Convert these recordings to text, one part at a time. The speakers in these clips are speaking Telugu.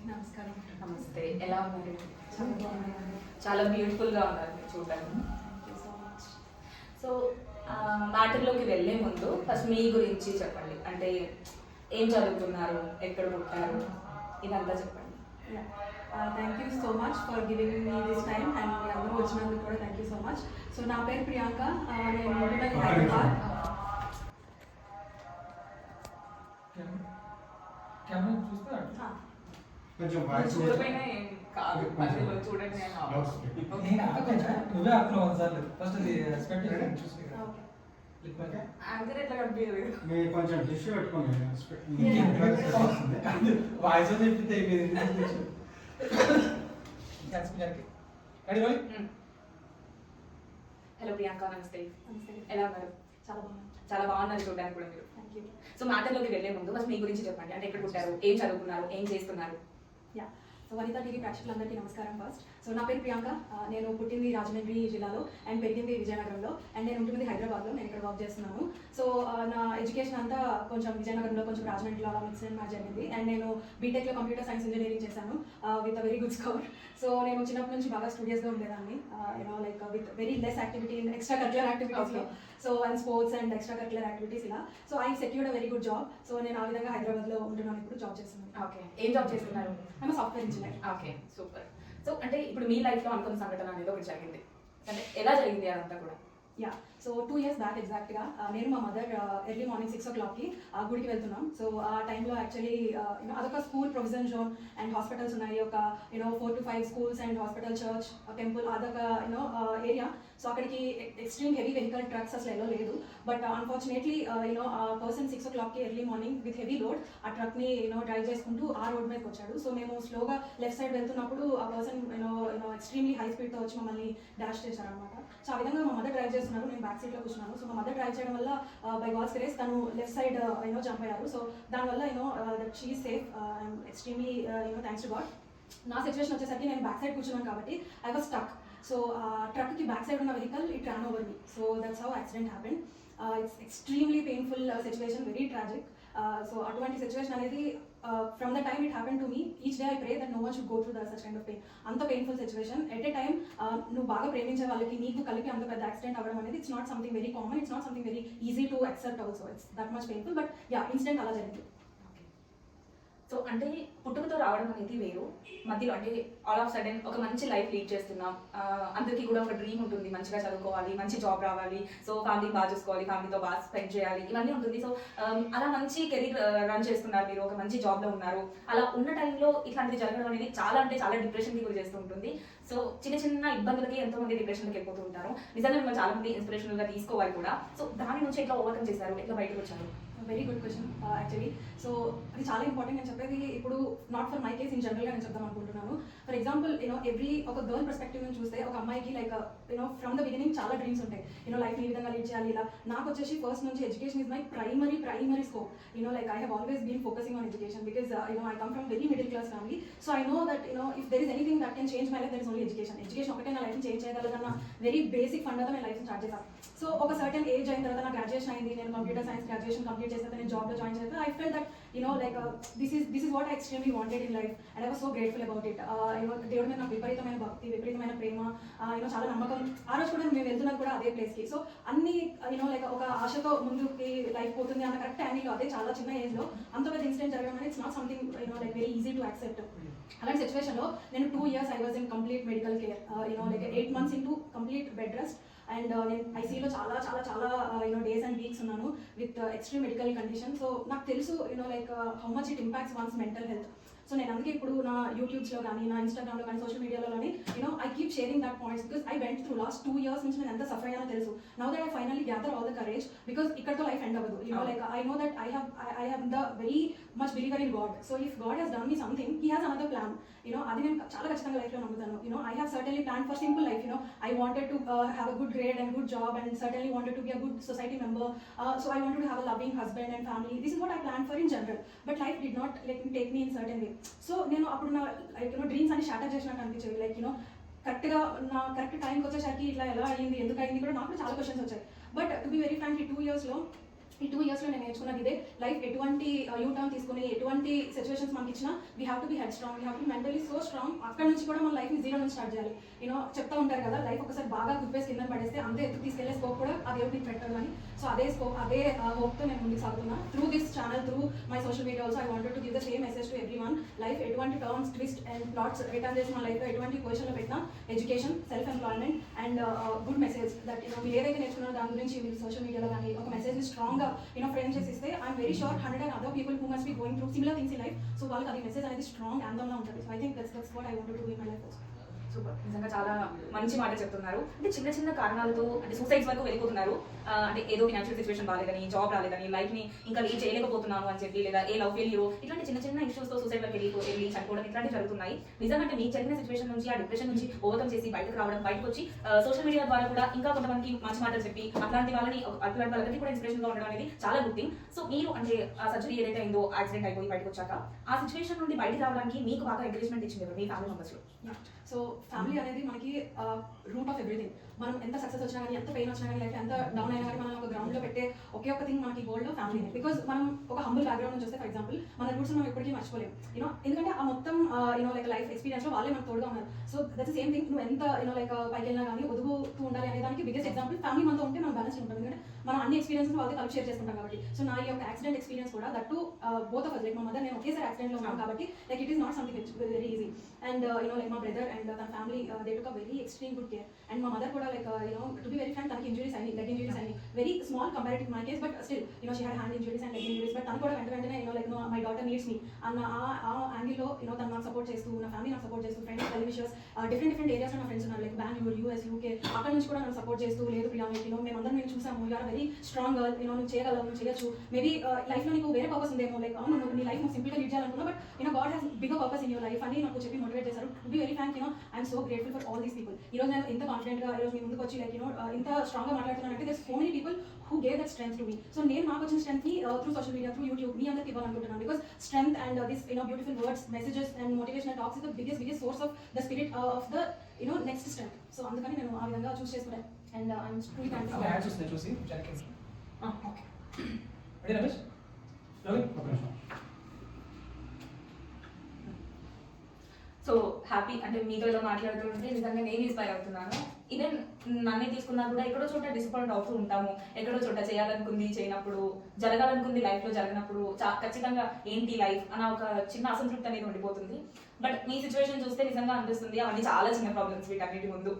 నమస్కారం. నమస్తే, ఎలా ఉన్నారు? చాలా బాగున్నాను. చాలా బ్యూటిఫుల్గా ఉన్నారు మీరు చూడడానికి. Thank you so much. So మ్యాటర్లోకి వెళ్ళే ముందు ఫస్ట్ మీ గురించి చెప్పండి. అంటే ఏం చదువుతున్నారు, ఎక్కడ పుట్టారు, ఇదంతా చెప్పండి. Thank you so much for giving me this time and మీ అందరూ వచ్చినందుకు కూడా thank you so much. So నా పేరు ప్రియాంక, నేను ఉంటున్నది హైదరాబాద్. కెమెరా చూస్తే కొంచెం మీరు వాయిస్ చూడకపోయినా ఏం కాదు, మధ్యలో చూడండి. నేను నేను ఆపేనా? నువ్వే ఆపుతావు ఒకసారి. ఫస్ట్ అది ఎక్స్పెక్టేషన్ చూసి ఓకే. యాంకర్ ఎట్లా కనిపించలేదు. మీరు కొంచెం టిష్యూ పెట్టుకోండి. వాయిస్ చెప్తే అయిపోయింది. హలో ప్రియాంక, నమస్తే. నమస్తే. ఎలా ఉన్నారు? చాలా బాగున్నాను. చాలా బాగున్నారు చూడడానికి కూడా మీరు. Thank you. సో మ్యాటర్లోకి వెళ్ళే ముందు ఫస్ట్ మీ గురించి చెప్పండి. అంటే ఎక్కడ పుట్టారు, ఏం చదువుకున్నారు, ఏం చేస్తున్నారు? యా, సో వనితా టీవీ ప్రేక్షకులందరికీ నమస్కారం. ఫస్ట్ సో నా పేరు ప్రియాంక, నేను పుట్టింది రాజమండ్రి జిల్లాలో అండ్ పెరిగింది విజయనగరంలో అండ్ నేను ఉంటున్నది హైదరాబాద్లో. నేను ఇక్కడ వర్క్ చేస్తున్నాను. సో నా ఎడ్యుకేషన్ అంతా కొంచెం విజయనగరంలో, కొంచెం రాజమండ్రిలో అలా మిక్స్ అండ్ మ్యాచ్ జరిగింది. అండ్ నేను బీటెక్లో కంప్యూటర్ సైన్స్ ఇంజనీరింగ్ చేశాను with a very good score. So నేను చిన్నప్పటి నుంచి బాగా స్టూడియస్గా ఉండేదాన్ని, like with very less activity in extracurricular యాక్టివిటీస్లో. So and sports and extracurricular activities ఇలా. So I secured a very good job. So నేను ఆ విధంగా హైదరాబాద్లో ఉంటున్నాను, ఇప్పుడు జాబ్ చేస్తున్నాను. ఓకే, ఏం జాబ్ చేస్తున్నారు? I'm software engineer. Okay, super. So అంటే ఇప్పుడు మీ లైఫ్లో అనుకున్న సంఘటన అనేది ఒకటి జరిగింది. అంటే ఎలా జరిగింది అదంతా కూడా? యా, సో 2 years బ్యాక్ ఎగ్జాక్ట్గా నేను మా మదర్ ఎర్లీ మార్నింగ్ 6 o'clockకి గుడికి వెళ్తున్నాం. సో ఆ టైంలో యాక్చువల్లీ అదొక school provision zone and hospitals ఉన్నాయి. ఒక 4 to 5 schools and hospital, church, temple, అదొక ఏరియా. సో అక్కడికి ఎక్స్ట్రీమ్ హెవీ వెహికల్ ట్రక్స్ అసలు ఎలా లేదు. బట్ అన్ఫార్చునేట్లీ ఆ పర్సన్ 6 o'clockకి early morning with heavy load ఆ ట్రక్ని డ్రైవ్ చేసుకుంటూ ఆ రోడ్ మీదకి వచ్చాడు. సో మేము స్లోగా లెఫ్ట్ సైడ్ వెళ్తున్నప్పుడు ఆ పర్సన్ ఎక్స్ట్రీమ్లీ హై స్పీడ్తో వచ్చి మమ్మల్ని డాష్ చేశారనమాట. సో ఆ విధంగా మా మదర్ డ్రైవ్ చేస్తున్నారు, నేను బ్యాక్ సీట్లో కూర్చున్నాను. సో మా మదర్ డ్రైవ్ చేయడం వల్ల బై గాడ్స్ గ్రేస్ తను లెఫ్ట్ సైడ్ జంప్ అయ్యారు. సో దానివల్ల that she safe. I'm extremely thanks to God. నా సిచ్యువేషన్ వచ్చేసరికి నేను బ్యాక్ సైడ్ కూర్చున్నాను కాబట్టి ఐ వాజ్ స్టక్. సో ట్రక్కి బ్యాక్ సైడ్ ఉన్న vehicle it ran over me. So that's how accident happened. It's extremely painful situation, very tragic. So అటువంటి సిచ్యువేషన్ అనేది from the time it happen to me, each day I pray that no one should go through such kind of pain. అంత painful situation at a time. నువ్వు బాగా ప్రేమించే వాళ్ళకి నీకు కలిపి అంత పెద్ద యాక్సిడెంట్ అవ్వడం అనేది it's not something very common. It's not something very easy to accept also. It's that much painful. But yeah, incident అలా జరిగింది. సో అంటే పుట్టుకతో రావడం అనేది వేరు, మధ్యలో అంటే ఆల్ ఆఫ్ సడన్ ఒక మంచి లైఫ్ లీడ్ చేస్తున్నాం. అందరికీ కూడా ఒక డ్రీమ్ ఉంటుంది, మంచిగా చదువుకోవాలి, మంచి జాబ్ రావాలి, సో ఫ్యామిలీ బాగా చూసుకోవాలి, ఫ్యామిలీతో బాగా స్పెండ్ చేయాలి, ఇవన్నీ ఉంటుంది. సో అలా మంచి కెరీర్ రన్ చేస్తున్నారు మీరు, ఒక మంచి జాబ్లో ఉన్నారు. అలా ఉన్న టైంలో ఇట్లాంటిది జరగడం అనేది చాలా అంటే చాలా డిప్రెషన్కి గురి చేస్తూ ఉంటుంది. సో చిన్న చిన్న ఇబ్బందులకి ఎంతోమంది డిప్రెషన్కి వెళ్ళిపోతూ ఉంటారు. నిజంగా మిమ్మల్ని చాలా మంది ఇన్స్పిరేషనల్గా తీసుకోవాలి కూడా. సో దాని నుంచి ఎట్లా ఓవర్కమ్ చేశారు, ఎట్లా బయటకు వచ్చారు? Very good question actually. So అది చాలా ఇంపార్టెంట్. నేను చెప్పేది ఇప్పుడు not for my case, in జనరల్గా నేను చెప్దాం అనుకుంటున్నాను. ఫర్ ఎగ్జాంపుల్ ఎవ్రీ ఒక గర్ల్ పర్స్పెక్టివ్ నుంచి చూస్తే ఒక అమ్మాయికి లైక్ ఫ్రమ్ ద బిగినింగ్ చాలా డ్రీమ్స్ ఉంటాయి. లైఫ్ని ఈ విధంగా లీడ్ చేయాలి ఇలా. నాకు వచ్చేసి ఫస్ట్ నుంచి education is my primary scope. Like I have always been focusing on education because I come from very middle class family. So I know that if there is anything that can change my life, there is only education. Education ఒకటే నా లైఫ్ని చేంజ్ చేయగలదన్న వెరీ బేసిక్ ఫండతో నేను లైఫ్ని స్టార్ట్ చేశాను. సో ఒక సర్టన్ ఏజ్ అయిన తర్వాత నా గ్రాడ్యుయేషన్ అయింది, నేను కంప్యూటర్ సైన్స్ గ్రాడ్యుయేషన్ కంప్లీట్ చేసిన నేను జాబ్లో జాయిన్ చేశాను. I felt that this is what I extremely wanted in life and I was so grateful about it. దేవుడి మీద నాకు విపరీతమైన భక్తి, విపరీతమైన ప్రేమ, చాలా నమ్మకం. ఆ రోజు కూడా మేము వెళ్తున్నాం కూడా అదే ప్లేస్కి. సో అన్ని ఒక ఆశతో ముందుకి లైఫ్ పోతుంది అన్న కరెక్ట్ యాంగిల్లో అదే చాలా చిన్న ఏజ్లో అంత పెద్ద ఇన్సిడెంట్ జరగడం అనేది it's not something very easy to accept. అలాంటి సిచ్యువేషన్లో నేను 2 years I was in complete medical care. 8 months into complete bed rest. And నేను ఐసీయూలో చాలా చాలా చాలా డేస్ అండ్ వీక్స్ ఉన్నాను with extreme medical condition. So నాకు తెలుసు how much it impacts once mental health. So నేను అందుకే ఇప్పుడు నా యూట్యూబ్స్లో కానీ, నా ఇన్స్టాగ్రామ్లో కానీ, సోషల్ మీడియాలో కానీ I keep sharing that points because I went through last 2 years నుంచి నేను ఎంత సఫర్ అయ్యానో తెలుసు. Now that I finally gather all the courage because ఇక్కడతో లైఫ్ ఎండ్ అవ్వదు. I know that I have the very much believer in God. So if God he's done me something, he has another plan. అది నేను చాలా ఖచ్చితంగా లైఫ్లో నమ్ముతాను. I have certainly plan for simple life. I wanted to have a good grade and good job and certainly wanted to be a good society member. So I wanted to have a loving husband and family. This is what I plan for in general. But life did not take me in certain way. So నేను అప్పుడు నా డ్రీమ్స్ అన్ని షాటర్ చేసినట్టు అనిపించేవి. కరెక్ట్గా నా కరెక్ట్ టైంకి వచ్చేసరికి ఇట్లా ఎలా అయ్యింది, ఎందుకు అయింది కూడా నాకు చాలా క్వశ్చన్స్ వచ్చాయి. But to be very frankly 2 yearsలో ఈ 2 ఇయర్స్లో నేను నేర్చుకున్నది ఇదే. లైఫ్ ఎటువంటి యూటర్న్ తీసుకుని ఎటువంటి సిచ్యువేషన్స్ మనకి ఇచ్చినా we have to be head strong, we have to mentally so strong. అక్కడ నుంచి కూడా మన లైఫ్ని జీరో నుంచి స్టార్ట్ చేయాలి. చెప్తా ఉంటారు కదా, లైఫ్ ఒకసారి బాగా కుప్పేసి కింద పడేస్తే అంతే ఎత్తుకు తీసుకెళ్లే స్కోప్ కూడా ఆ దేవుడు మీకు పెట్టాలి అని. సో అదే స్కోప్, అదే హోప్తో నేను ముందుకు సాగుతున్నా. Through this channel, through my social media also I wanted to give the same message to everyone. Life ఎటువంటి turns, twist and plots return చేసి మన లైఫ్లో ఎటువంటి పొజిషన్లో పెట్టినా education, self employment and good message that మీరు ఏదైతే నేర్చుకున్నారో దాని గురించి మీరు సోషల్ మీడియాలో కానీ ఒక మెసేజ్ని స్ట్రాంగ్గా ఫ్రేమ్ చేసి ఇస్తే I'm very sure 100 and other people who must be going through similar things in life, so వాళ్ళకి అది మెసేజ్ అనేది స్ట్రాంగ్ అందంగా ఉంటుంది. So I think that's what I wanted to do in my life also. Super, నిజంగా చాలా మంచి మాట చెప్తున్నారు. అంటే చిన్న చిన్న కారణాలతో అంటే సూసైడ్స్ వరకు వెళ్ళిపోతున్నారు. అంటే ఏదో ఫినాన్షియల్ సిచ్యువేషన్ బాగాలేదని, జాబ్ రాలేదని, లైఫ్ని ఇంకా లీడ్ చేయలేకపోతున్నాను అని చెప్పి, లేదా ఏ లవ్ ఫెయిల్యూరో ఇట్లాంటి చిన్న చిన్న ఇష్యూస్తో సూసైడ్ వరకు వెళ్ళి చనిపోవడం ఇట్లాంటివి జరుగుతున్నాయి. నిజంగా అంటే మీకు జరిగిన సిచ్యువేషన్ నుంచి, ఆ డిప్రెషన్ నుంచి ఓవర్కమ్ చేసి బయటకు రావడం, బయటకు వచ్చి సోషల్ మీడియా ద్వారా కూడా ఇంకా కొంతమందికి మంచి మాటలు చెప్పి అట్లాంటి వాళ్ళకి కూడా ఇన్స్పిరేషన్గా ఉండడం అనేది చాలా గుడ్ థింగ్. సో మీరు అంటే ఆ సర్జరీ ఏదైతే అయిందో, యాక్సిడెంట్ అయిపోయి బయటకు వచ్చాక ఆ సిచ్యువేషన్ నుండి బయటకు రావడానికి మీకు బాగా ఎంకరేజ్మెంట్ ఇచ్చింది మీ ఫ్యామిలీ మెంబర్స్లో? సో ఫ్యామిలీ అనేది మనకి రూట్ ఆఫ్ ఎవ్రీథింగ్. మనం ఎంత సక్సెస్ వచ్చినా కానీ, ఎంత పెయిన్ వచ్చినా కానీ, లైఫ్ ఎంత డౌన్ అయినా కానీ, మనం ఒక గ్రౌండ్లో పెట్టే ఒకే ఒక థింగ్ మనకి గోల్డ్ ఫ్యామిలీనే. బికాజ్ మనం ఒక హంబుల్ బ్యాక్గ్రౌండ్ నుంచి వస్తే, ఫర్ ఎగ్జాంపుల్ మన రూట్స్ మనం ఎప్పటికీ మర్చిపోలేము. ఎందుకంటే ఆ మొత్తం లైక్ లైఫ్ ఎక్స్పీరియన్స్లో వాళ్ళే మనకు తోడుగా ఉన్నారు. So that's same thing. నువ్వు ఎంత లైక్ పైకి వెళ్ళినా కానీ ఒదుగుతూ ఉండాలి అనే దానికి బిగ్గెస్ట్ ఎగ్జాంపుల్ ఫ్యామిలీ మనతో ఉంటే మనం బ్యాలెన్స్ ఉంటాం. ఎందుకంటే మనం అన్ని ఎక్స్పీరియన్స్ వాళ్ళతో కలిసి షేర్ చేసుకుంటాం కాబట్టి. సో నా ఈ యొక్క యాక్సిడెంట్ ఎక్స్పీరియన్స్ కూడా that to both of us, like మా మదర్, నేను ఒకేసారి యాక్సిడెంట్లో ఉన్నాను కాబట్టి like it is not something very easy. And like మా బ్రదర్ అండ్ తన family they took a very extreme good care. And మా మదర్ కూడా like to be very frank, తనకి ఇంజరీస్ అయినాయి, లెగ్ ఇంజరీస్ అయినాయి, very small comparative my case, but still she had hand injuries and leg injuries. But తను కూడా వెంటనే లైక్ మై డాటర్ నీడ్స్ మీ అన్న ఆ యాంగిల్లో తను నాకు సపోర్ట్ చేస్తూ, నా ఫ్యామిలీ నాకు సపోర్ట్ చేస్తూ, ఫ్రెండ్స్, వెల్ డిఫరెంట్ ఏరియాస్లో నా ఫ్రెండ్స్ ఉన్నారు, లైక్ బెంగళూరు, US, UK, అక్కడ నుంచి కూడా నన్ను సపోర్ట్ చేస్తూ, లేదు ప్రియా మేమందరం నేను చూసాము, you are very strong girl, నువ్వు చేయగలవు, నువ్వు చేయొచ్చు, మేబీ లైఫ్లో నీకు వేరే పర్పస్ ఉందేమో, లైక్ అవును నువ్వు నీ లైఫ్ నువ్వు సింపుల్గా లీడ్ చేయాలనుకున్నా, but God has bigger purpose in your life అని నాకు చెప్పి మోటివేట్ చేశారు. To be very frank, I'm so grateful for all these people. ఈ రోజు నేను ఇంత కాన్ఫిడెంట్గా ఈ రోజు మీ ముందుకు వచ్చి లైక్ ఇంత స్ట్రాంగ్గా మాట్లాడుతున్నానంటే there's so many people who gave that strength to me. So నేను నాకు వచ్చిన స్ట్రెంగ్త్ని through social media, through YouTube మీ అందరికి ఇవ్వాలనుకుంటున్నాను. Because strength and this beautiful words, messages and motivational talks is the biggest source of the spirit of the next strength. So అందుకని నేను ఆ విధంగా చూస్ చేసుకున్నాను. And I'm truly thankful. అలా యాడ్ చూసి జనకి ఓకే రెడీ రమేష్ రవి ఒక నిమిషం. సో హ్యాపీ అంటే మీతో ఇలా మాట్లాడుతుంటే నిజంగా నేను ఇన్స్పైర్ అవుతున్నాను. ఈవెన్ నన్నే తీసుకున్నా కూడా ఎక్కడో చోట డిసప్పాయింట్ అవుతూ ఉంటాము, ఎక్కడో చోట చేయాలనుకుంది చేయనప్పుడు, జరగాలనుకుంది లైఫ్లో జరిగినప్పుడు ఖచ్చితంగా ఏంటి లైఫ్ అన్న ఒక చిన్న అసంతృప్తి అనేది ఉండిపోతుంది. బట్ మీ సిచ్యువేషన్ చూస్తే నిజంగా అనిపిస్తుంది అవన్నీ చాలా చిన్న ప్రాబ్లమ్స్ వీటన్నిటి ముందు.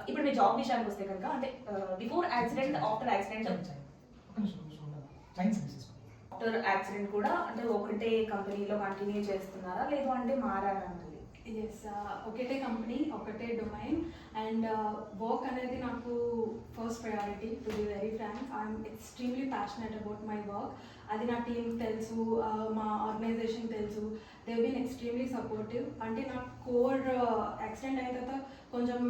ఇప్పుడు మీ జాబ్ విషయానికి వస్తే కనుక అంటే before accident, after accident, after accident కూడా అంటే ఒకటే కంపెనీలో కంటిన్యూ చేస్తున్నారా, లేదు అంటే మారారా? ఎస్, ఒకటే కంపెనీ, ఒకటే డొమైన్. అండ్ వర్క్ అనేది నాకు first priority. To be very frank, I'm extremely passionate about my work. అది నా టీమ్ తెలుసు, మా ఆర్గనైజేషన్ తెలుసు. They been extremely supportive. అంటే నా కోర్ యాక్సిడెంట్ అయిన తర్వాత కొంచెం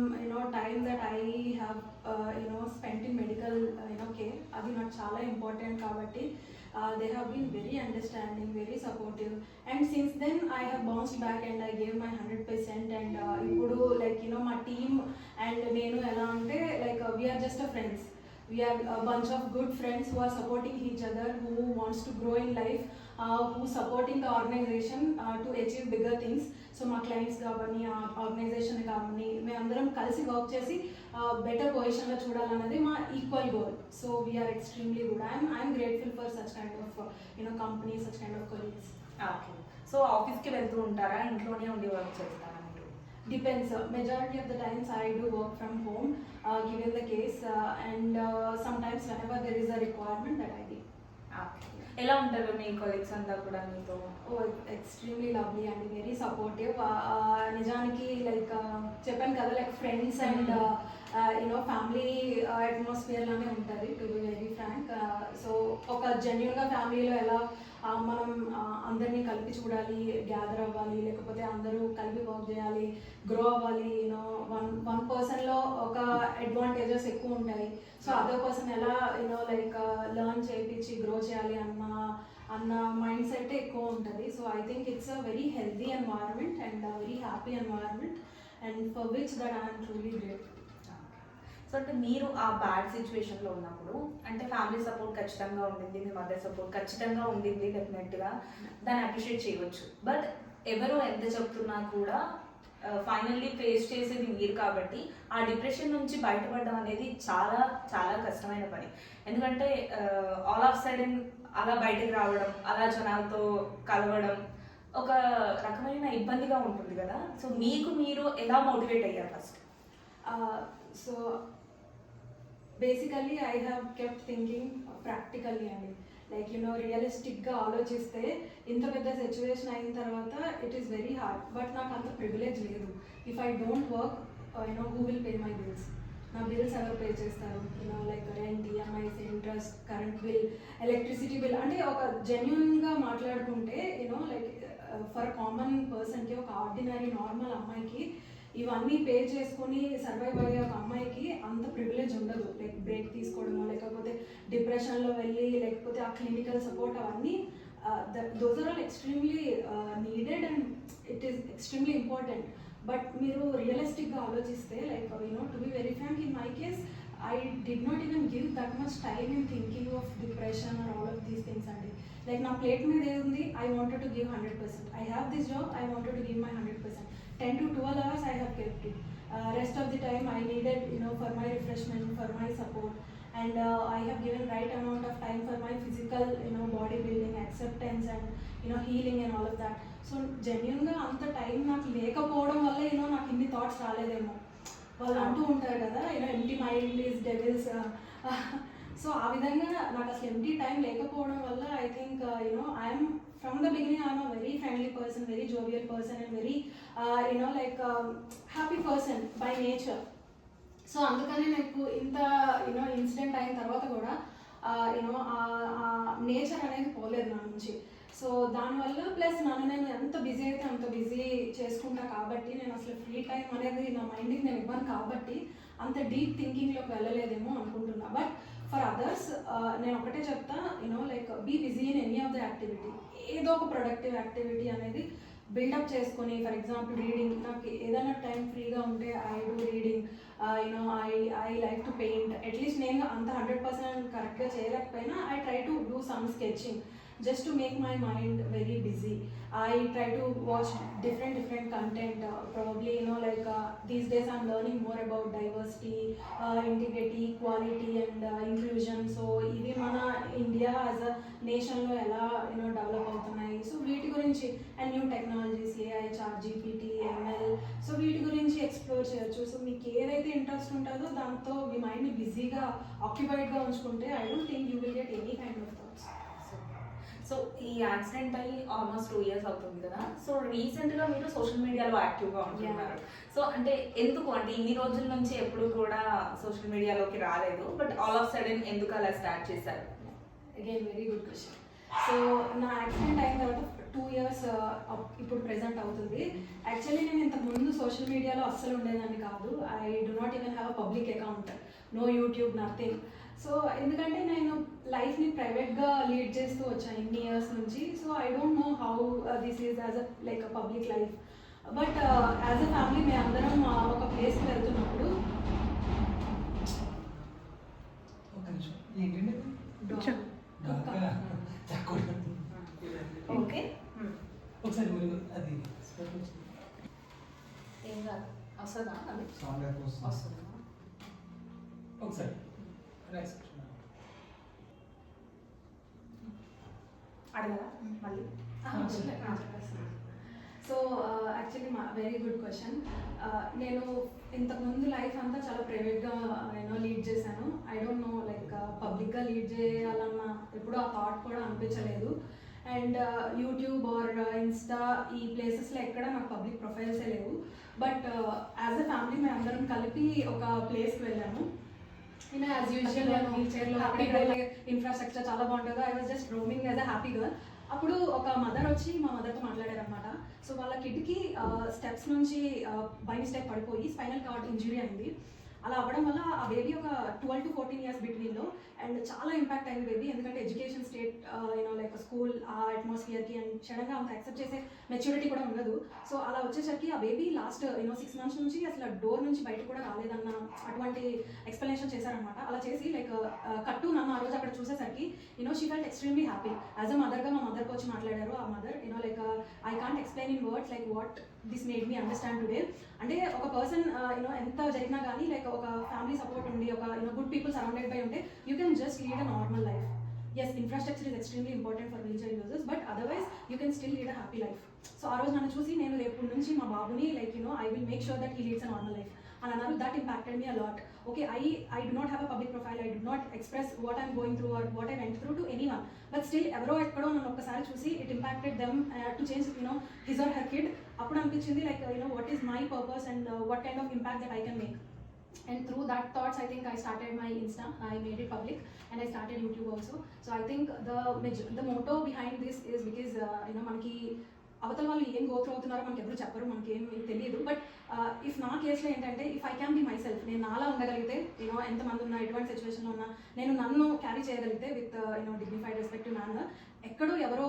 time that I have spent in medical care, అది నాకు చాలా ఇంపార్టెంట్ కాబట్టి they have been very understanding, very supportive, and since then I have bounced back and I gave my 100%. and ipudu like my team and nenu ela ante like we are just a friends. We are a bunch of good friends who are supporting each other, who wants to grow in life, who supporting the organization to achieve bigger things. So మా క్లయింట్స్ కానీ ఆ ఆర్గనైజేషన్ కానీ మేమందరం కలిసి వర్క్ చేసి బెటర్ పొజిషన్లో చూడాలన్నది మా equal goal. So we're extremely good. I'm grateful for such kind of company, such kind of colleagues. Okay, so ఆఫీస్కి వెళ్తూ ఉంటారా, ఇంట్లోనే ఉండి వర్క్ చేస్తారా? Depends. Majority of the times I do work from home, given the case, and sometimes whenever there is a requirement that I do. ఎలా ఉంటారు మీ కొలీగ్స్ అంతా కూడా మీతో? Extremely lovely and very supportive. నిజానికి లైక్ చెప్పాను కదా, like friends and family atmosphere లానే ఉంటుంది, to be very frank. So ఒక జెన్యున్గా ఫ్యామిలీలో ఎలా మనం అందరినీ కలిపి చూడాలి, గ్యాదర్ అవ్వాలి, లేకపోతే అందరూ కలిపి వర్క్ చేయాలి, గ్రో అవ్వాలి. వన్ పర్సన్లో ఒక అడ్వాంటేజెస్ ఎక్కువ ఉంటాయి. సో అదర్ పర్సన్ ఎలా లైక్ లెర్న్ చేయించి గ్రో చేయాలి అన్న మైండ్ సెట్ ఎక్కువ ఉంటుంది. So I think it's a very healthy environment and very happy environment, and for which that I'm truly great. So అంటే మీరు ఆ బ్యాడ్ సిచ్యువేషన్లో ఉన్నప్పుడు అంటే ఫ్యామిలీ సపోర్ట్ ఖచ్చితంగా ఉండింది, మీ మదర్ సపోర్ట్ ఖచ్చితంగా ఉండింది, డెఫినెట్గా దాన్ని అప్రిషియేట్ చేయవచ్చు. బట్ ఎవరు ఎంత చెప్తున్నా కూడా ఫైనల్లీ ఫేస్ చేసేది మీరు కాబట్టి ఆ డిప్రెషన్ నుంచి బయటపడడం అనేది చాలా చాలా కష్టమైన పని. ఎందుకంటే ఆల్ ఆఫ్ సడన్ అలా బయటకు రావడం, అలా జనాలతో కలవడం ఒక రకమైన ఇబ్బందిగా ఉంటుంది కదా. సో మీకు మీరు ఎలా మోటివేట్ అయ్యారు first? So basically I have kept thinking practically అండి. లైక్ రియలిస్టిక్గా ఆలోచిస్తే ఇంత పెద్ద సిచ్యువేషన్ అయిన తర్వాత it is very hard. But నాకు అంత ప్రివిలేజ్ లేదు. If I don't work who will pay my bills? నా బిల్స్ ఎవరు పే చేస్తారు? Like rent, EMIs, interest, current bill, electricity bill. అంటే ఒక జెన్యున్గా మాట్లాడుకుంటే లైక్ ఫర్ కామన్ పర్సన్కి, ఒక ఆర్డినరీ నార్మల్ అమ్మాయికి ఇవన్నీ పే చేసుకొని సర్వైవ్ అయ్యే ఒక అమ్మాయికి అంత ప్రివిలేజ్ ఉండదు. లైక్ బ్రేక్ తీసుకోవడము, లేకపోతే డిప్రెషన్లో వెళ్ళి, లేకపోతే ఆ క్లినికల్ సపోర్ట్, అవన్నీ those are all extremely needed and it is extremely important. But మీరు రియలిస్టిక్గా ఆలోచిస్తే like to be very frank, in my case I did not even give that much time in thinking of depression or all of these things అండి. లైక్ నా ప్లేట్ మీద ఏముంది, I wanted to give 100%. I have this job, I wanted to give my 100%. 10 to 12 hours I have kept it. Rest of the time I needed for my refreshment, for my support, and I have given right amount of time for my physical body building, acceptance, and healing and all of that. So genuinely అంత టైం నాకు లేకపోవడం వల్ల నాకు ఇన్ని థాట్స్ రాలేదేమో. వాళ్ళు అంటూ ఉంటారు కదా empty mind is devils. So ఆ విధంగా నాకు అసలు ఎంటీ టైం లేకపోవడం వల్ల I think I'm from the beginning I'm a very friendly person, very jovial person, and very like happy person by nature. So అందుకని నాకు ఇంత ఇన్సిడెంట్ అయిన తర్వాత కూడా నేచర్ అనేది పోలేదు నా నుంచి. సో దానివల్ల ప్లస్ నన్ను నేను ఎంత బిజీ అయితే అంత బిజీ చేసుకుంటా కాబట్టి నేను అసలు ఫ్రీ టైం అనేది నా మైండ్కి నేను ఇవ్వను కాబట్టి అంత డీప్ థింకింగ్లోకి వెళ్ళలేదేమో అనుకుంటున్నా. బట్ ఫర్ అదర్స్ నేను ఒకటే చెప్తా, like be busy in any of the activity. ఏదో ఒక ప్రొడక్టివ్ యాక్టివిటీ అనేది బిల్డప్ చేసుకొని, ఫర్ ఎగ్జాంపుల్ రీడింగ్, నాకు ఏదైనా టైం ఫ్రీగా ఉంటే I do reading, I like to paint. At least నేను అంత 100% కరెక్ట్గా చేయలేకపోయినా I try to do some sketching just to make my mind very busy. I try to watch different content, probably like these days I'm learning more about diversity, integrity, equality, and inclusion. So ivi mana India as a nation lo ela develop avutunnayi, so veeti gurinchi, and new technologies, AI, ChatGPT, ML, so veeti gurinchi explore cheyochu. So meeku edaithe interest untado danto me mind బిజీగా ఆక్యుపైడ్ గా ఉంచుకుంటే I don't think you will get any kind of thoughts. So ఈ యాక్సిడెంట్ అయ్యి ఆల్మోస్ట్ 2 years అవుతుంది కదా. సో రీసెంట్గా మీరు సోషల్ మీడియాలో యాక్టివ్గా ఉంటున్నారు. సో అంటే ఎందుకు, అంటే ఇన్ని రోజుల నుంచి ఎప్పుడు కూడా సోషల్ మీడియాలోకి రాలేదు, బట్ ఆల్ ఆఫ్ సడన్ ఎందుకు అలా స్టార్ట్ చేశారు? Again very good question. So నా యాక్సిడెంట్ అయిన తర్వాత 2 years ఇప్పుడు ప్రెజెంట్ అవుతుంది. యాక్చువల్లీ నేను ఇంతకుముందు సోషల్ మీడియాలో అస్సలు ఉండేదాన్ని కాదు. I do not even have a public account, no YouTube, nothing. So ఎందుకంటే నేను లైఫ్ని ప్రైవేట్గా లీడ్ చేస్తూ వచ్చాను ఇన్ని ఇయర్స్ నుంచి. So I don't know how this is as a like a public life. But as a family మేము అందరం ఒక ప్లేస్కి వెళ్తున్నప్పుడు ఓకే ఒకసారి మీరు అది ఏం కాదు, వస్తుందా? అది సౌండ్ వస్తుందా? ఒకసారి అడగదా మళ్ళీ? So actually very good question. నేను ఇంతకుముందు లైఫ్ అంతా చాలా ప్రైవేట్గా లీడ్ చేశాను. ఐ డోంట్ నో లైక్ పబ్లిక్గా లీడ్ చేయాలన్న ఎప్పుడూ ఆ థాట్ కూడా అనిపించలేదు. అండ్ యూట్యూబ్ ఆర్ ఇన్స్టా ఈ ప్లేసెస్లో ఎక్కడ నాకు పబ్లిక్ ప్రొఫైల్సే లేవు. బట్ యాజ్ అ ఫ్యామిలీ మేము అందరం కలిపి ఒక ప్లేస్కి వెళ్ళాము. యాజ్ యూజువల్ వీల్ చైర్లో హ్యాపీ గర్ల్, ఇన్ఫ్రాస్ట్రక్చర్ చాలా బాగుంటుంది. I was just roaming as a happy girl. అప్పుడు ఒక మదర్ వచ్చి మా మదర్తో మాట్లాడారనమాట. సో వాళ్ళ కిడ్కి స్టెప్స్ నుంచి బై మిస్టేక్ పడిపోయి స్పైనల్ కార్డ్ ఇంజురీ అయింది. అలా అవ్వడం వల్ల ఆ బేబీ ఒక 12 to 14 ఇయర్స్ బిట్వీన్లో అండ్ చాలా ఇంపాక్ట్ అయింది బేబీ, ఎందుకంటే ఎడ్యుకేషన్ స్టేట్ లైక్ స్కూల్ ఆ అట్మాస్ఫియర్కి అండ్ సడన్గా అంత యాక్సెప్ట్ చేసే మెచ్యూరిటీ కూడా ఉండదు. సో అలా వచ్చేసరికి ఆ బేబీ లాస్ట్ 6 months నుంచి అసలు డోర్ నుంచి బయట కూడా రాలేదన్న అటువంటి ఎక్స్ప్లెనేషన్ చేశారనమాట. అలా చేసి లైక్ కట్టు నన్ను ఆ రోజు అక్కడ చూసేసరికి she felt extremely happy. As a మదర్గా మా మదర్కి వచ్చి మాట్లాడారు. ఆ mother like I can't explain in words like what this made me understand today. అంటే ఒక పర్సన్ ఎంత జరిగినా కానీ లైక్ ఒక ఫ్యామిలీ సపోర్ట్ ఉండి ఒక గుడ్ పీపుల్ సరౌండెడ్ బై ఉంటే you can just lead a normal life. yes, infrastructure is extremely important for wheelchair users, but otherwise you can still lead a happy life. So ఆ రోజు నన్ను చూసి నేను రేపు నుంచి మా బాబుని like I will make sure that he leads a normal life అని అన్నారు. that impacted me a lot. Okay, I do not have a public profile, I do not express what I'm going through or what I went through to anyone, but still ఎవరో ఎక్కడో నన్ను ఒక్కసారి చూసి it impacted them to change his or her kid. అప్పుడు అనిపించింది like what is my purpose and what kind of impact that I can make. And through that thoughts, I think I started my Insta, I made it public, and I started YouTube also. So I think the motto behind this is because మనకి అవతల వాళ్ళు ఏం గో త్రూ అవుతున్నారో మనకి ఎవరు చెప్పరు, మనకి ఏం తెలియదు. బట్ ఇఫ్ నా కేసులో ఏంటంటే if I can be my self, నేను నాలా ఉండగలిగితే ఎంతమంది ఉన్నా ఎటువంటి సిచ్యువేషన్లో ఉన్నా నేను నన్ను క్యారీ చేయగలిగితే విత్ డిగ్నిఫైడ్ రెస్పెక్టివ్ మ్యానర్, ఎక్కడో ఎవరో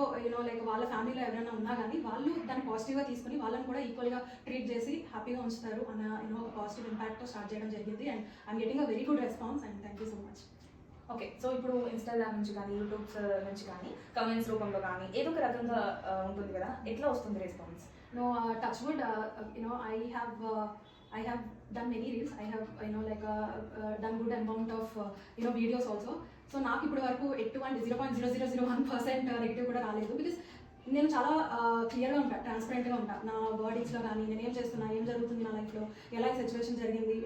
లైక్ వాళ్ళ ఫ్యామిలీలో ఎవరైనా ఉన్నా కానీ వాళ్ళు దాన్ని పాజిటివ్గా తీసుకుని వాళ్ళని కూడా ఈక్వల్గా ట్రీట్ చేసి హ్యాపీగా ఉంచుతారు అన్న ఒక పాజిటివ్ ఇంపాక్ట్తో స్టార్ట్ చేయడం జరిగింది. And I'm getting a very good response and thank you so much. Okay, so ఇప్పుడు ఇన్స్టాగ్రామ్ నుంచి కానీ యూట్యూబ్స్ నుంచి కానీ కమెంట్స్ రూపంలో కానీ ఏదో ఒక రకంగా ఉంటుంది కదా, ఎట్లా వస్తుంది response? No, touch wood, I have done many reels. I have done good amount of videos also. So నాకు ఇప్పుడు వరకు ఎటువంటి 0.0001% నెగిటివ్ కూడా రాలేదు. బికాస్ నేను చాలా క్లియర్గా ఉంటాను, ట్రాన్స్పరెంట్గా ఉంటాను. నా వర్డింగ్స్లో కానీ నేను ఏం చేస్తున్నా, ఏం జరుగుతుంది నా లైఫ్లో, ఎలా సిచ్యువేషన్ జరిగింది,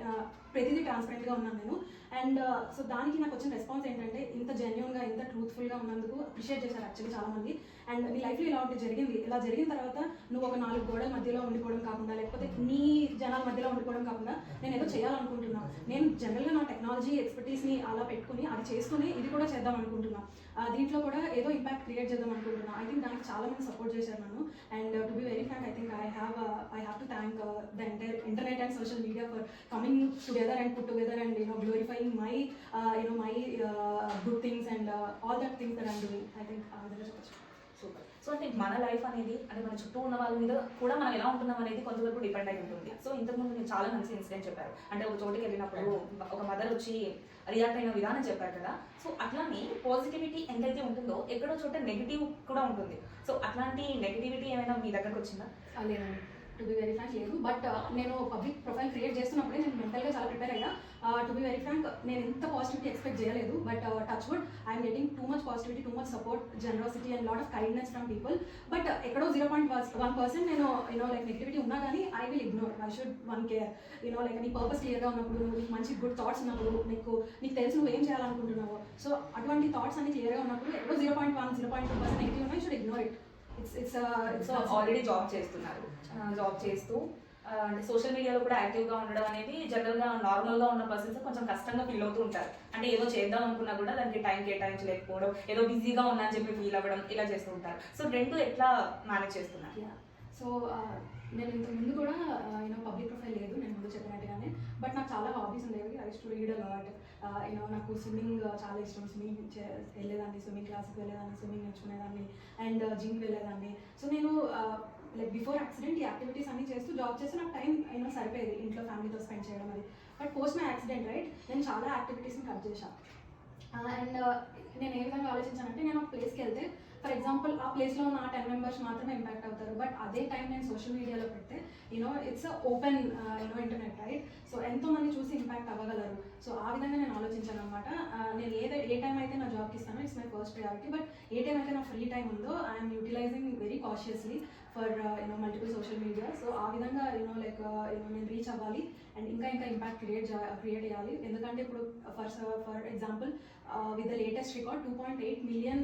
ప్రతిదీ ట్రాన్స్పరెంట్గా ఉన్నాను నేను. అండ్ సో దానికి నాకు వచ్చిన రెస్పాన్స్ ఏంటంటే ఇంత జెన్యున్గా ఇంత ట్రూత్ఫుల్గా ఉన్నందుకు అప్రిషియేట్ చేశారు యాక్చువల్లీ చాలామంది. అండ్ నీ లైఫ్లో ఇలా ఒకటి జరిగింది, ఇలా జరిగిన తర్వాత నువ్వు ఒక 4 గోడల మధ్యలో ఉండిపోవడం కాకుండా లేకపోతే నీ జనాల మధ్యలో ఉండిపోవడం కాకుండా నేను ఏదో చేయాలనుకుంటున్నాను. నేను జనరల్గా నా టెక్నాలజీ ఎక్స్పర్టీస్ని అలా పెట్టుకుని అది చేసుకుని ఇది కూడా చేద్దాం అనుకుంటున్నాను. దీంట్లో కూడా ఏదో ఇంపాక్ట్ క్రియేట్ చేద్దాం అనుకుంటున్నాను. ఐ థింక్ దానికి చాలా మంది సపోర్ట్ చేశారు నన్ను. And to be very frank, I think I have to thank the entire internet and social media for coming together and put together and glorifying my good things and all that things that I'm doing. I think that is much. Super. So అంటే మన లైఫ్ అనేది అంటే మన చుట్టూ ఉన్న వాళ్ళ మీద కూడా మనం ఎలా ఉంటున్నాం అనేది కొంతవరకు డిపెండ్ అయి ఉంటుంది. సో ఇంతకుముందు మీరు చాలా మంచి ఇన్సిడెంట్ చెప్పారు, అంటే ఒక చోటుకి వెళ్ళినప్పుడు ఒక మదర్ వచ్చి రియాక్ట్ అయిన విధానం చెప్పారు కదా. సో అట్లానే పాజిటివిటీ ఎంతైతే ఉంటుందో ఎక్కడో చోట నెగిటివ్ కూడా ఉంటుంది. సో అట్లాంటి నెగిటివిటీ ఏమైనా మీ దగ్గరకు వచ్చిందా? లేదండి, టు బి వెరీ ఫ్రాంక్ లేదు. బట్ నేను పబ్లిక్ ప్రొఫైల్ క్రియేట్ చేస్తున్నప్పుడే నేను మెంటల్గా చాలా ప్రిపేర్ అయ్యా. టు బి వెరీ ఫ్రాంక్, నేను ఎంత పాజిటివిటీ ఎక్స్పెక్ట్ చేయలేదు. But touch wood I'm getting too much positivity, too much support, generosity and lot of kindness from people. But ఎక్కడో 0.1% నేను లైక్ నెగిటివిటీ ఉన్నా కానీ I will ignore. I should one care. Like నీ పర్పస్ క్లియర్గా ఉన్నప్పుడు, నీకు మంచి గుడ్ థాట్స్ ఉన్నప్పుడు, నీకు తెలుసు నువ్వు ఏం చేయాలనుకుంటున్నావు. సో అటువంటి థాట్స్ అన్ని క్లియర్గా ఉన్నప్పుడు ఎక్కడో 0.1-0.2% నెగిటివ్ ఉన్నాయి, should ignore it. So already job చేస్తున్నారు, జాబ్ చేస్తూ అంటే సోషల్ మీడియాలో కూడా యాక్టివ్గా ఉండడం అనేది జనరల్గా నార్మల్గా ఉన్న పర్సన్స్ కొంచెం కష్టంగా ఫీల్ అవుతూ ఉంటారు. అంటే ఏదో చేద్దాం అనుకున్నా కూడా దానికి టైం కేటాయించలేకపోవడం, ఏదో బిజీగా ఉన్నా అని చెప్పి ఫీల్ అవ్వడం, ఇలా చేస్తూ ఉంటారు. సో రెండు ఎట్లా మేనేజ్ చేస్తున్నారు? సో నేను ఇంతకుముందు కూడా పబ్లిక్ ప్రొఫైల్ లేదు, నేను ముందు చెప్పినట్టుగానే. బట్ నాకు చాలా హాబీస్ ఉండేవి. I to read a lot. నాకు స్విమ్మింగ్ చాలా ఇష్టం. స్విమ్మింగ్ వెళ్ళేదాన్ని, స్విమ్మింగ్ క్లాస్కి వెళ్ళేదాన్ని, స్విమ్మింగ్ నేర్చుకునేదాన్ని అండ్ జిమ్కి వెళ్ళేదాన్ని. సో నేను లైక్ బిఫోర్ యాక్సిడెంట్ ఈ యాక్టివిటీస్ అన్ని చేస్తూ జాబ్ చేస్తూ నాకు టైం సరిపోయేది ఇంట్లో ఫ్యామిలీతో స్పెండ్ చేయడం అది. But post my accident right నేను చాలా యాక్టివిటీస్ని కట్ చేశాను. అండ్ నేను ఏ విధంగా ఆలోచించానంటే, నేను ఒక ప్లేస్కి వెళ్తే ఫర్ ఎగ్జాంపుల్ ఆ ప్లేస్లో ఉన్న 10 members మాత్రమే ఇంపాక్ట్ అవుతారు. బట్ అదే టైం నేను సోషల్ మీడియాలో పెడితే it's open internet right. So ఎంతోమంది చూసి ఇంపాక్ట్ అవ్వగలరు. సో ఆ విధంగా నేను ఆలోచించాను అనమాట. నేను ఏ టైం అయితే నా జాబ్కి ఇస్తానో it's my first priority. But ఏ టైం అయితే నా ఫ్రీ టైం ఉందో I'm utilizing very cautiously for multiple social media. So ఆ విధంగా లైక్ నేను రీచ్ అవ్వాలి అండ్ ఇంకా ఇంపాక్ట్ క్రియేట్ చేయాలి. ఎందుకంటే ఇప్పుడు for example with the latest record 2.8 million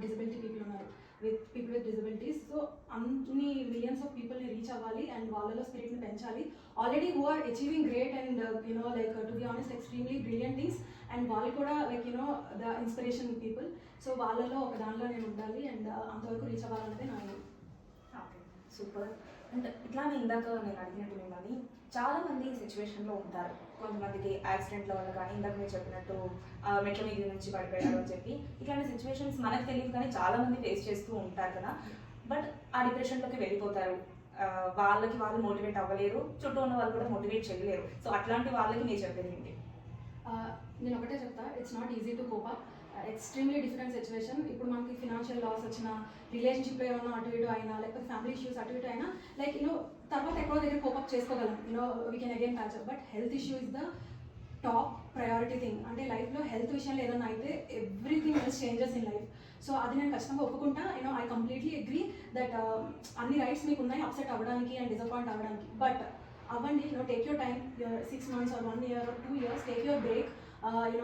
disability people ఉన్నారు, with people with disabilities. So అన్ని మిలియన్స్ ఆఫ్ పీపుల్ని రీచ్ అవ్వాలి అండ్ వాళ్ళలో స్పిరిట్ని పెంచాలి. Already who are achieving great and like to be honest extremely brilliant things and వాళ్ళు కూడా like the inspiration people. So వాళ్ళలో ఒక దానిలో నేను ఉండాలి అండ్ అంతవరకు రీచ్ అవ్వాలన్నదే నా. Okay, super. అండ్ ఇట్లానే ఇందాక నేను అడిగినట్టు మిమ్మల్ని చాలా మంది ఈ సిచ్యువేషన్లో ఉంటారు. కొంతమందికి యాక్సిడెంట్ల వల్ల కానీ ఇందాక మీరు చెప్పినట్టు మెట్ల మీద నుంచి పడిపోయారు అని చెప్పి ఇట్లాంటి సిచ్యువేషన్స్ మనకు తెలియదు కానీ చాలా మంది ఫేస్ చేస్తూ ఉంటారు కదా. బట్ ఆ డిప్రెషన్లోకి వెళ్ళిపోతారు. వాళ్ళకి వాళ్ళు మోటివేట్ అవ్వలేరు, చుట్టూ ఉన్న వాళ్ళు కూడా మోటివేట్ చేయలేరు. సో అట్లాంటి వాళ్ళకి నేను చెప్పేది ఏంటి? నేను ఒకటే చెప్తా, it's not easy to cope up. Extremely different situation. ఇప్పుడు మనకి ఫినాన్షియల్ లాస్ వచ్చిన, రిలేషన్షిప్లో ఏమన్నా అటు ఇటు అయినా, లేకపోతే ఫ్యామిలీ ఇష్యూస్ అటు ఇటు అయినా, లైక్ తర్వాత ఎక్కడో దగ్గర కోపప్ చేసుకోగలం, we can again patch up. But health issue is the top priority thing. అంటే లైఫ్లో హెల్త్ విషయంలో ఏదైనా అయితే everything else changes in life. So అది నేను ఖచ్చితంగా ఒప్పుకుంటా. ఐ కంప్లీట్లీ అగ్రీ దట్ అన్ని రైట్స్ మీకు ఉన్నాయి అప్సెట్ అవ్వడానికి అండ్ డిసప్పాయింట్ అవ్వడానికి. బట్ అవ్వండి, take your time, 6 months or 1 year or 2 years, take your break.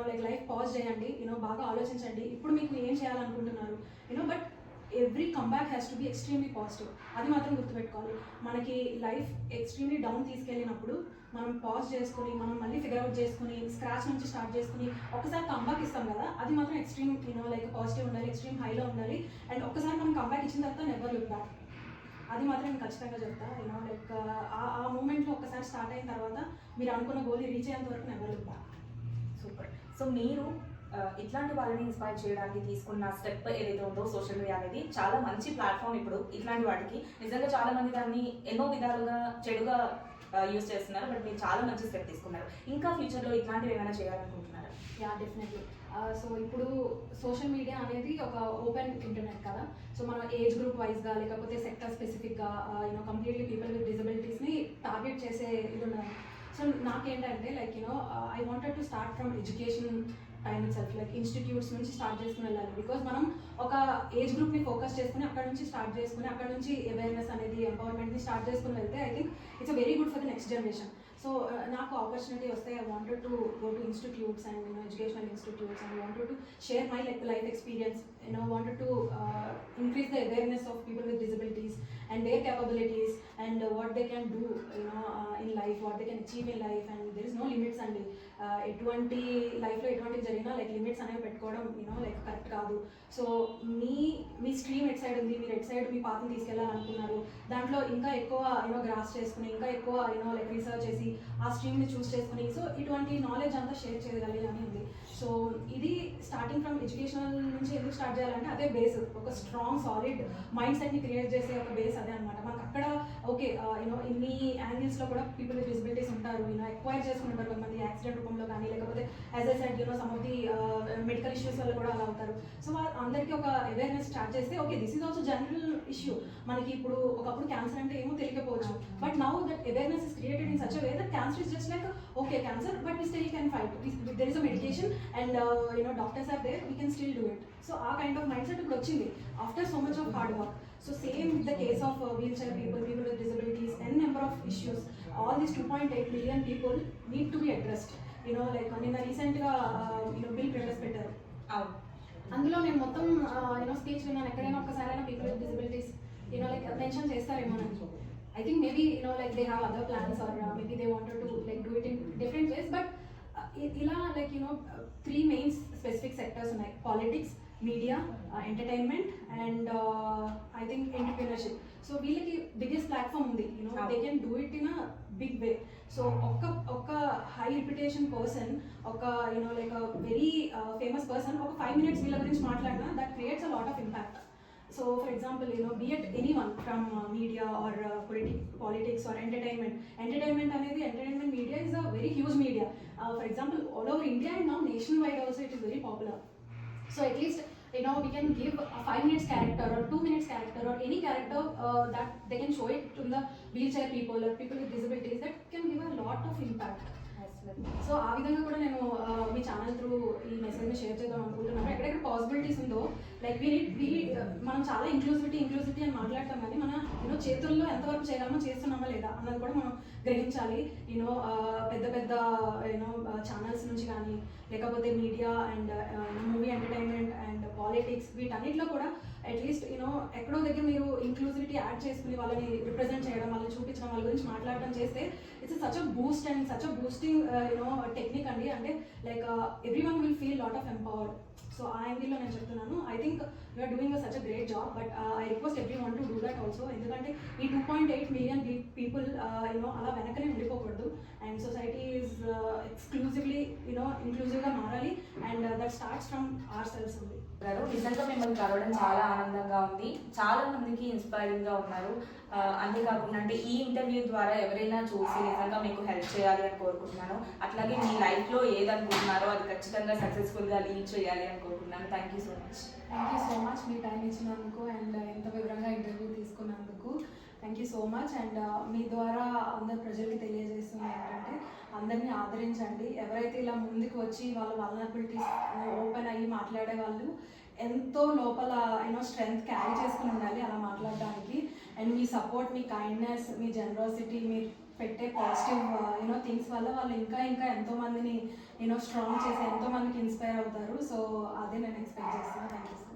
Like life pause చేయండి, బాగా ఆలోచించండి ఇప్పుడు మీకు ఏం చేయాలనుకుంటున్నారు. But every comeback has to be extremely positive. అది మాత్రం గుర్తుపెట్టుకోవాలి. మనకి లైఫ్ ఎక్స్ట్రీమ్లీ డౌన్ తీసుకెళ్ళినప్పుడు మనం పాజ్ చేసుకుని, మనం మళ్ళీ ఫిగర్ అవుట్ చేసుకుని, స్క్రాచ్ నుంచి స్టార్ట్ చేసుకుని ఒకసారి కంబ్యాక్ ఇస్తాం కదా, అది మాత్రం ఎక్స్ట్రీమ్ లైక్ పాజిటివ్ ఉండాలి, ఎక్స్ట్రీమ్ హైలో ఉండాలి. అండ్ ఒక్కసారి మనం కంబ్యాక్ ఇచ్చిన తర్వాత నెవర్ లుక్ బ్యాక్. అది మాత్రం నేను ఖచ్చితంగా చెప్తా. లైక్ ఆ మూమెంట్లో ఒక్కసారి స్టార్ట్ అయిన తర్వాత మీరు అనుకున్న గోల్ని రీచ్ అయ్యేంత వరకు never look back. Super. So మీరు ఇట్లాంటి వాళ్ళని ఇన్స్పైర్ చేయడానికి తీసుకున్న స్టెప్ ఏదైతే ఉందో సోషల్ మీడియా అనేది చాలా మంచి ప్లాట్ఫామ్. ఇప్పుడు ఇట్లాంటి వాటికి నిజంగా చాలా మంది దాన్ని ఎన్నో విధాలుగా చెడుగా యూజ్ చేస్తున్నారు. బట్ మీరు చాలా మంచి స్టెప్ తీసుకున్నారు. ఇంకా ఫ్యూచర్లో ఇట్లాంటివి ఏమైనా చేయాలనుకుంటున్నారా? Yeah, definitely. సో ఇప్పుడు సోషల్ మీడియా అనేది ఒక ఓపెన్ ఇంటర్నెట్ కదా. సో మనం ఏజ్ గ్రూప్ వైజ్గా లేకపోతే సెక్టర్ స్పెసిఫిక్గా కంప్లీట్లీ పీపుల్ విత్ డిజబిలిటీస్ని టార్గెట్ చేసే ఇది ఉన్నది. సో నాకేంటంటే like I wanted to start from education time it self. Like institutes నుంచి స్టార్ట్ చేసుకుని వెళ్ళాలి. బికాజ్ మనం ఒక ఏజ్ గ్రూప్ని ఫోకస్ చేసుకుని అక్కడ నుంచి స్టార్ట్ చేసుకుని అక్కడ నుంచి అవేర్నెస్ అనేది, ఎంపవర్మెంట్ని స్టార్ట్ చేసుకుని వెళ్తే I think it's very good for the next generation. So నాకు ఆపర్చునిటీ వస్తే I wanted to go to institutes and educational institutes and wanted to share my life experience. Wanted to increase the awareness of people with disabilities and their capabilities and what they can do in life, what they can achieve in life. And there is no limits అండి. ఎటువంటి లైఫ్లో ఎటువంటి జరిగినా లైక్ లిమిట్స్ అనేవి పెట్టుకోవడం లైక్ కరెక్ట్ కాదు. So me stream at side ఉంది, మీరు ఎట్ సైడ్ మీ పాత్రని తీసుకెళ్ళాలనుకున్నారు, దాంట్లో ఇంకా ఎక్కువ గ్రాస్ చేసుకుని, ఇంకా ఎక్కువ లైక్ రీసెర్చ్ చేసి ఆ స్ట్రీమ్ని చూస్ చేసుకుని, సో ఇటువంటి నాలెడ్జ్ అంతా షేర్ చేయగలి అని ఉంది. సో ఇది స్టార్టింగ్ ఫ్రమ్ ఎడ్యుకేషనల్ నుంచి ఎందుకు స్టార్ట్ చేయాలంటే అదే బేస్. ఒక స్ట్రాంగ్ సాలిడ్ మైండ్ సెట్ని క్రియేట్ చేసే ఒక బేస్ అదే అనమాట. మనకు అక్కడ ఓకే ఇన్ని యాంగిల్స్లో కూడా పీపుల్ విత్ డిసబిలిటీస్ ఉంటారు, ఎక్వైర్ చేసుకుంటారు కొంతమంది యాక్సిడెంట్ రూపంలో కానీ, లేకపోతే as I said some of the medical issues వల్ల కూడా అలా అవుతారు. సో అందరికీ ఒక అవేర్నెస్ స్టార్ట్ చేస్తే okay this is also general issue. మనకి ఇప్పుడు ఒకప్పుడు క్యాన్సర్ అంటే ఏమో తెలియకపోవచ్చు, but now that awareness is created in such a way that cancer is just like okay cancer but we still can fight. There is a medication and doctors are there, we can still do it. So our kind of mindset ఇప్పుడు వచ్చింది after so much of hard work. So same with the case of wheelchair people with disabilities, n number of issues. All these 2.8 million people need to be addressed. Like నిన్న రీసెంట్గా బిల్ ప్రవేశపెట్టారు. అందులో నేను మొత్తం స్పీచ్ విన్నాను. ఎక్కడైనా ఒక్కసారైనా people with disabilities like mention చేస్తారేమో అని. I think maybe like they have other plans or maybe they wanted to like do it in different ways, but ila like 3 main specific sectors ఉన్నాయి: politics, media, entertainment and I think entrepreneurship. So వీళ్ళకి biggest platform ఉంది, they can do it in a big way. So ఒక high reputation person, ఒక like a very famous person ఒక 5 minutes వీళ్ళ గురించి మాట్లాడినా that creates a lot of impact. So for example, be it anyone from media or politics or entertainment అనేది, entertainment media is a very huge media. For example, all over India and now nationwide also it is very popular. So at least we can give a 5 minutes character or 2 minutes character or any character that they can show it to the wheelchair people or people with disabilities, that can give a lot of impact. So ఆ విధంగా కూడా నేను మీ ఛానల్ త్రూ ఈ మెసేజ్ని షేర్ చేద్దాం అనుకుంటున్నాను. ఎక్కడెక్కడ పాసిబిలిటీస్ ఉందో లైక్ మనం చాలా ఇంక్లూసివిటీ అని మాట్లాడతాం, కానీ మన చేతుల్లో ఎంతవరకు చేయగలమో చేస్తున్నామా లేదా అన్నది కూడా మనం గ్రహించాలి. పెద్ద పెద్ద ఛానల్స్ నుంచి కానీ, లేకపోతే media and movie entertainment and politics, వీటన్నిటిలో కూడా అట్లీస్ట్ ఎక్కడో దగ్గర మీరు ఇంక్లూసివిటీ యాడ్ చేసుకుని వాళ్ళని రిప్రజెంట్ చేయడం, వాళ్ళని చూపించడం వాళ్ళ గురించి మాట్లాడడం చేస్తే it's such a boost and such a boosting technique అండి. అంటే like every one will feel lot of empowered. So ఆ యాంగిల్లో నేను చెప్తున్నాను. I think you're doing such a great job, but I request every one to do that also. ఎందుకంటే ఈ 2.8 మిలియన్ పీపుల్ అలా వెనకనే ఉండిపోకూడదు. అండ్ సొసైటీ ఈజ్ ఎక్స్క్లూజివ్లీ ఇంక్లూజివ్గా మారాలి. And that starts from our selves ఉంది. గారు నిజంగా మిమ్మల్ని కలవడం చాలా ఆనందంగా ఉంది. చాలా మందికి ఇన్స్పైరింగ్ గా ఉన్నారు. అంతేకాకుండా అంటే ఈ ఇంటర్వ్యూ ద్వారా ఎవరైనా చూసి నిజంగా మీకు హెల్ప్ చేయాలి అని కోరుకుంటున్నాను. అట్లాగే మీ లైఫ్ లో ఏదనుకుంటున్నారో అది ఖచ్చితంగా సక్సెస్ఫుల్ గా లీడ్ చేయాలి అని కోరుకుంటున్నాను. Thank you so much. Thank you so much మీ టైం ఇచ్చినందుకు అండ్ ఎంత వివరంగా ఇంటర్వ్యూ తీసుకున్నందుకు thank you so much. And మీ ద్వారా అందరు ప్రజలకి తెలియజేస్తుంది ఏంటంటే అందరినీ ఆదరించండి. ఎవరైతే ఇలా ముందుకు వచ్చి వాళ్ళ వల్నరబిలిటీస్ ఓపెన్ అయ్యి మాట్లాడే వాళ్ళు ఎంతో లోపల స్ట్రెంగ్త్ క్యారీ చేసుకుని ఉండాలి అలా మాట్లాడడానికి. And me support, me kindness, me generosity, మీరు పెట్టే పాజిటివ్ థింగ్స్ వల్ల వాళ్ళు ఇంకా ఎంతోమందిని స్ట్రాంగ్ చేసి ఎంతోమందికి ఇన్స్పైర్ అవుతారు. సో అదే నేను ఎక్స్పెక్ట్ చేస్తాను. Thank you.